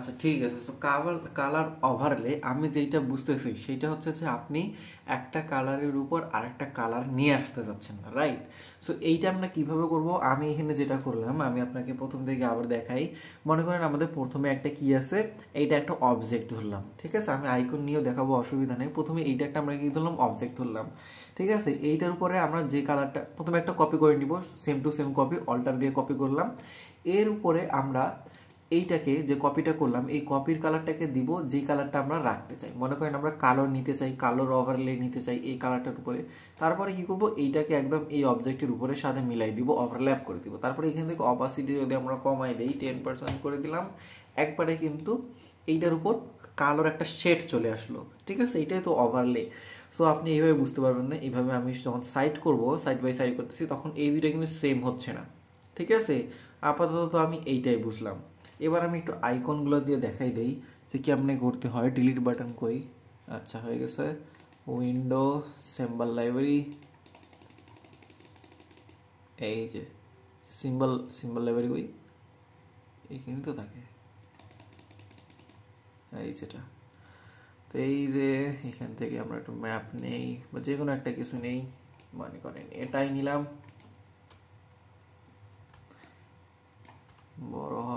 আচ্ছা ঠিক আছে। সো কালার ওভারলে আমি যেটা বুঝতেছি সেটা হচ্ছে যে আপনি একটা কালারের উপর আরেকটা কালার নিয়ে আসতে যাচ্ছেন, রাইট? সো এইটা আমরা কিভাবে করব? আমি এখানে যেটা করলাম, আমি আপনাকে প্রথম থেকে আবার দেখাই। মনে করেন আমাদের প্রথমে একটা কি আছে, এইটা একটা অবজেক্ট ধরলাম, ঠিক আছে? আমি আইকন নিয়েও দেখাবো, অসুবিধা নেই। প্রথমে এইটা একটা আমরা কি ধরলাম, অবজেক্ট ধরলাম, ঠিক আছে? এইটার উপরে আমরা যে কালারটা প্রথমে একটা কপি করে নিব, same to same copy, alter দিয়ে কপি করলাম। এর উপরে আমরা এইটাকে যে কপিটা করলাম, এই কপির কালারটাকে দিব যেই কালারটা আমরা রাখতে চাই। মনে করেন আমরা কালো নিতে চাই, কালোর ওভারলে নিতে চাই এই কালারটার উপরে। তারপরে কি করব, এইটাকে একদম এই অবজেক্টের উপরে সাথে মিলাই দিব, ওভারল্যাপ করে দিব। তারপরে এখান থেকে অপাসিটি যদি আমরা কমাই দেই, 10% করে দিলাম, একবারে কিন্তু এইটার উপর কালোর একটা শেড চলে আসলো, ঠিক আছে? এইটাই তো ওভারলে। সো আপনি এইভাবে বুঝতে পারবেন না। এইভাবে আমি যখন সাইড করব, সাইড বাই সাইড করতেছি, তখন এই দুইটা কিন্তু সেম হচ্ছে না, ঠিক আছে? আপাতত আমি এইটাই বুঝলাম। এবার আমি একটু আইকনগুলো দিয়ে দেখাই দেই যে কেমনে করতে হয়। ডিলিট বাটন কই? আচ্ছা, হয়ে গেছে। উইন্ডো, সিম্বল লাইব্রেরি, এই যে সিম্বল লাইব্রেরি কই? এইখানে তো থাকে, এই যেটা। তো এই যে এখান থেকে আমরা একটু ম্যাপ নেই বা যে কোনো একটা কিছু নেই, মনে করেন এটাই নিলাম, বড় হ।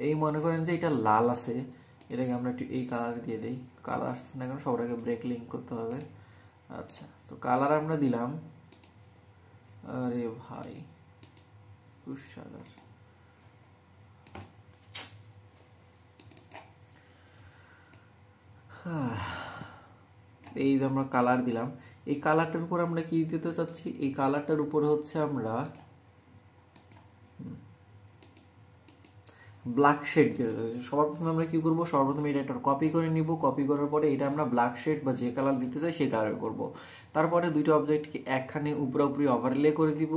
এই মনে করেন যে এটা লাল আছে, এটাকে আমরা একটু এই কালার দিয়ে দেই। কালার আসছে না কেন? সবটাকে ব্রেক লিঙ্ক করতে হবে। আচ্ছা, তো কালার আমরা দিলাম। আরে ভাই, তুষার, এই যে আমরা কালার দিলাম। এই কালারটার উপর আমরা কি দিতে চাচ্ছি? এই কালারটার উপরে হচ্ছে আমরা ব্ল্যাক শেড দিয়ে দেবো। সবার প্রথমে আমরা কি করবো, সর্বপ্রথমে এটা একটা কপি করে নিব। কপি করার পরে এটা আমরা ব্ল্যাক শেড বা যে কালার দিতে চাই সেই কালার করব। তারপরে দুইটা অবজেক্টকে একখানে উপরে ওভারলে করে দিব।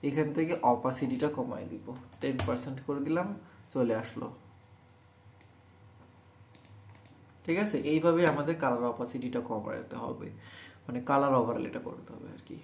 এখান থেকে অপাসিটিটা কমাই দিব, 10% করে দিলাম, চলে আসলো, ঠিক আছে? এইভাবে আমাদের কালার অপাসিটিটা কমাতে হবে, মানে কালার ওভারলেটা করতে হবে আর কি।